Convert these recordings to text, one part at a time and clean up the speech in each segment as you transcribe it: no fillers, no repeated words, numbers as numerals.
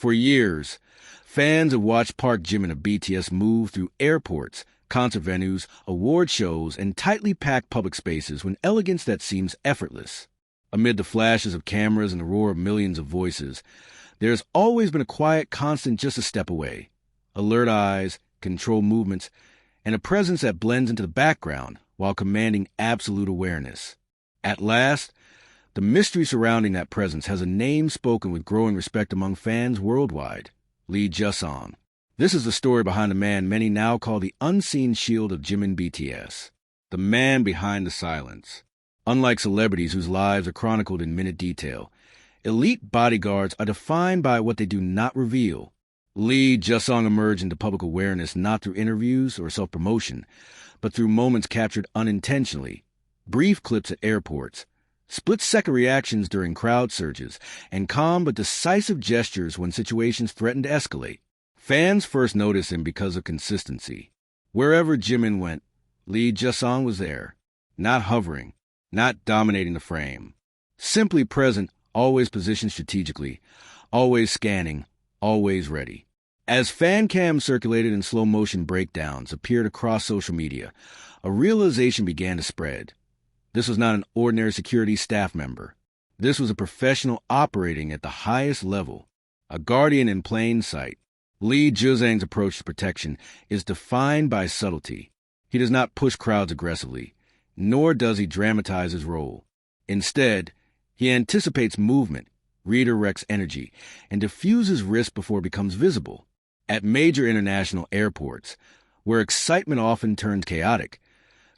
For years, fans have watched Jimin of BTS move through airports, concert venues, award shows, and tightly packed public spaces with elegance that seems effortless. Amid the flashes of cameras and the roar of millions of voices, there's always been a quiet constant just a step away. Alert eyes, controlled movements, and a presence that blends into the background while commanding absolute awareness. At last, the mystery surrounding that presence has a name spoken with growing respect among fans worldwide: Lee Jusang. This is the story behind the man many now call the unseen shield of Jimin BTS, the man behind the silence. Unlike celebrities whose lives are chronicled in minute detail, elite bodyguards are defined by what they do not reveal. Lee Jusang emerged into public awareness not through interviews or self-promotion, but through moments captured unintentionally, brief clips at airports, split-second reactions during crowd surges, and calm but decisive gestures when situations threatened to escalate. Fans first noticed him because of consistency. Wherever Jimin went, Lee Jusang was there, not hovering, not dominating the frame. Simply present, always positioned strategically, always scanning, always ready. As fan cams circulated and slow-motion breakdowns appeared across social media, a realization began to spread. This was not an ordinary security staff member. This was a professional operating at the highest level, a guardian in plain sight. Lee Jusang's approach to protection is defined by subtlety. He does not push crowds aggressively, nor does he dramatize his role. Instead, he anticipates movement, redirects energy, and diffuses risk before it becomes visible. At major international airports, where excitement often turns chaotic,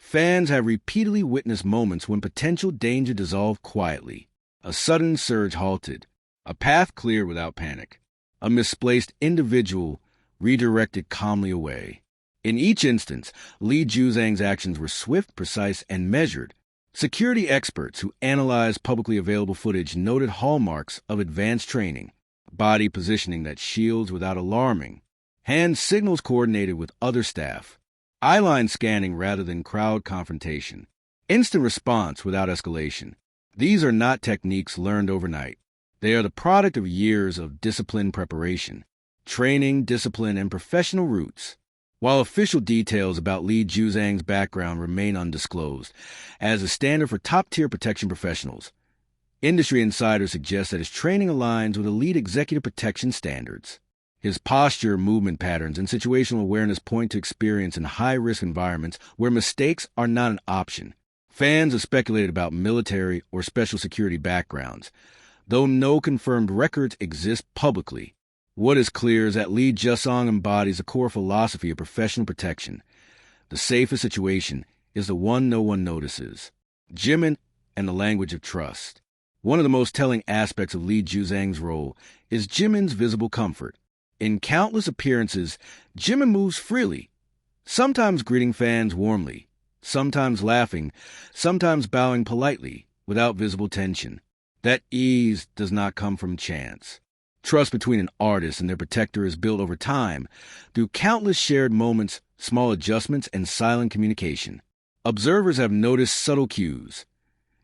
fans have repeatedly witnessed moments when potential danger dissolved quietly. A sudden surge halted, a path cleared without panic, a misplaced individual redirected calmly away. In each instance, Lee Jusang's actions were swift, precise, and measured. Security experts who analyzed publicly available footage noted hallmarks of advanced training: body positioning that shields without alarming, hand signals coordinated with other staff, eyeline scanning rather than crowd confrontation, instant response without escalation. These are not techniques learned overnight. They are the product of years of disciplined preparation, training, discipline, and professional roots. While official details about Lee Jusang's background remain undisclosed, as a standard for top-tier protection professionals, industry insiders suggest that his training aligns with elite executive protection standards. His posture, movement patterns, and situational awareness point to experience in high-risk environments where mistakes are not an option. Fans have speculated about military or special security backgrounds, though no confirmed records exist publicly. What is clear is that Lee Jusang embodies a core philosophy of professional protection. The safest situation is the one no one notices. Jimin and the language of trust. One of the most telling aspects of Lee Jusang's role is Jimin's visible comfort. In countless appearances, Jimin moves freely, sometimes greeting fans warmly, sometimes laughing, sometimes bowing politely, without visible tension. That ease does not come from chance. Trust between an artist and their protector is built over time through countless shared moments, small adjustments, and silent communication. Observers have noticed subtle cues: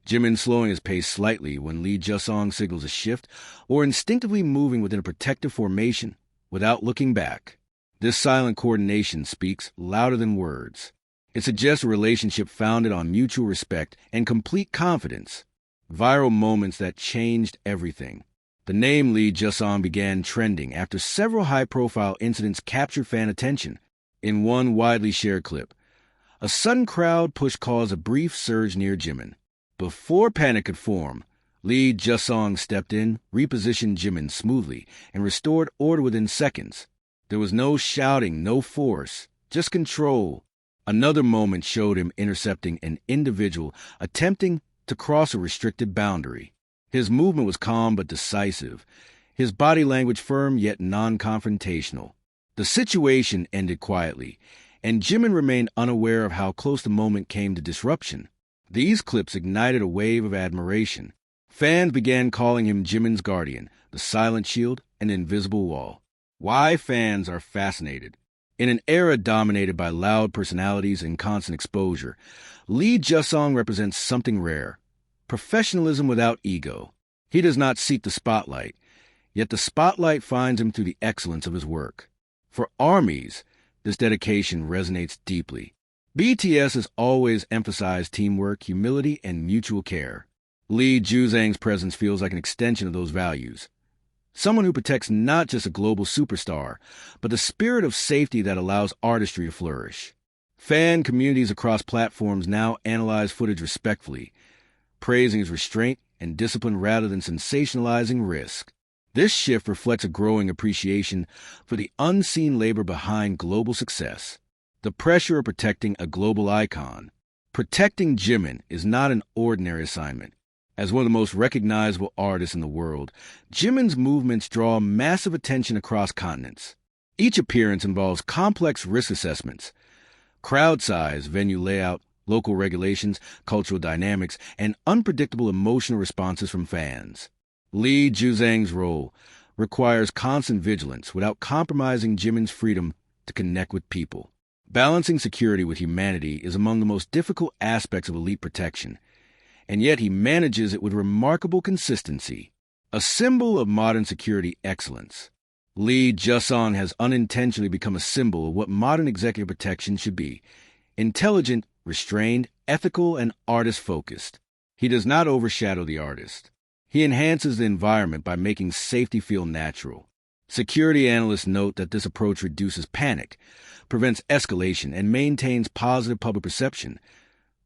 Jimin slowing his pace slightly when Lee Jusang signals a shift, or instinctively moving within a protective formation without looking back. This silent coordination speaks louder than words. It suggests a relationship founded on mutual respect and complete confidence. Viral moments that changed everything. The name Lee Jusang began trending after several high-profile incidents captured fan attention. In one widely shared clip, a sudden crowd push caused a brief surge near Jimin. Before panic could form, Lee Jusang stepped in, repositioned Jimin smoothly, and restored order within seconds. There was no shouting, no force, just control. Another moment showed him intercepting an individual attempting to cross a restricted boundary. His movement was calm but decisive, his body language firm yet non-confrontational. The situation ended quietly, and Jimin remained unaware of how close the moment came to disruption. These clips ignited a wave of admiration. Fans began calling him Jimin's guardian, the silent shield, and invisible wall. Why fans are fascinated. In an era dominated by loud personalities and constant exposure, Lee Jusang represents something rare: professionalism without ego. He does not seek the spotlight. yet the spotlight finds him through the excellence of his work. For armies, this dedication resonates deeply. BTS has always emphasized teamwork, humility, and mutual care. Lee Jusang's presence feels like an extension of those values. Someone who protects not just a global superstar, but the spirit of safety that allows artistry to flourish. Fan communities across platforms now analyze footage respectfully, praising his restraint and discipline rather than sensationalizing risk. This shift reflects a growing appreciation for the unseen labor behind global success. The pressure of protecting a global icon. Protecting Jimin is not an ordinary assignment. As one of the most recognizable artists in the world, Jimin's movements draw massive attention across continents. Each appearance involves complex risk assessments, crowd size, venue layout, local regulations, cultural dynamics, and unpredictable emotional responses from fans. Lee Jusang's role requires constant vigilance without compromising Jimin's freedom to connect with people. Balancing security with humanity is among the most difficult aspects of elite protection, and yet he manages it with remarkable consistency. A symbol of modern security excellence, Lee Jusang has unintentionally become a symbol of what modern executive protection should be: intelligent, restrained, ethical, and artist-focused. He does not overshadow the artist. He enhances the environment by making safety feel natural. Security analysts note that this approach reduces panic, prevents escalation, and maintains positive public perception,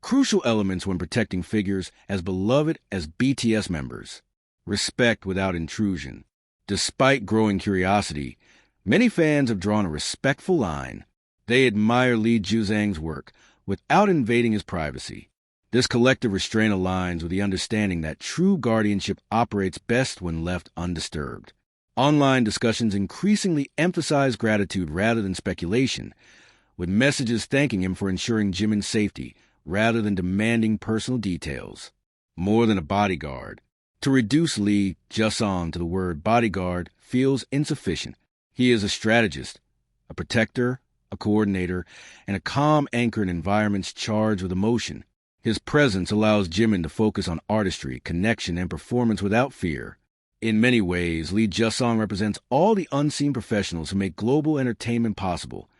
crucial elements when protecting figures as beloved as BTS members. Respect without intrusion. Despite growing curiosity, many fans have drawn a respectful line. They admire Lee Jusang's work without invading his privacy. This collective restraint aligns with the understanding that true guardianship operates best when left undisturbed. Online discussions increasingly emphasize gratitude rather than speculation, with messages thanking him for ensuring Jimin's safety rather than demanding personal details. More than a bodyguard. To reduce Lee Jusang to the word bodyguard feels insufficient. He is a strategist, a protector, a coordinator, and a calm anchor in environments charged with emotion. His presence allows Jimin to focus on artistry, connection, and performance without fear. In many ways, Lee Jusang represents all the unseen professionals who make global entertainment possible,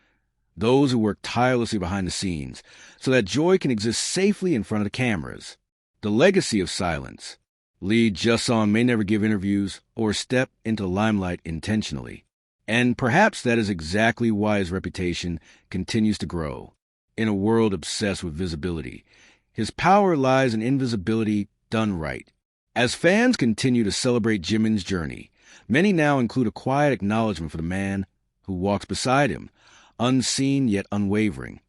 those who work tirelessly behind the scenes so that joy can exist safely in front of the cameras. The legacy of silence. Lee Jusang may never give interviews or step into the limelight intentionally, and perhaps that is exactly why his reputation continues to grow. In a world obsessed with visibility, his power lies in invisibility done right. As fans continue to celebrate Jimin's journey, many now include a quiet acknowledgement for the man who walks beside him, unseen yet unwavering.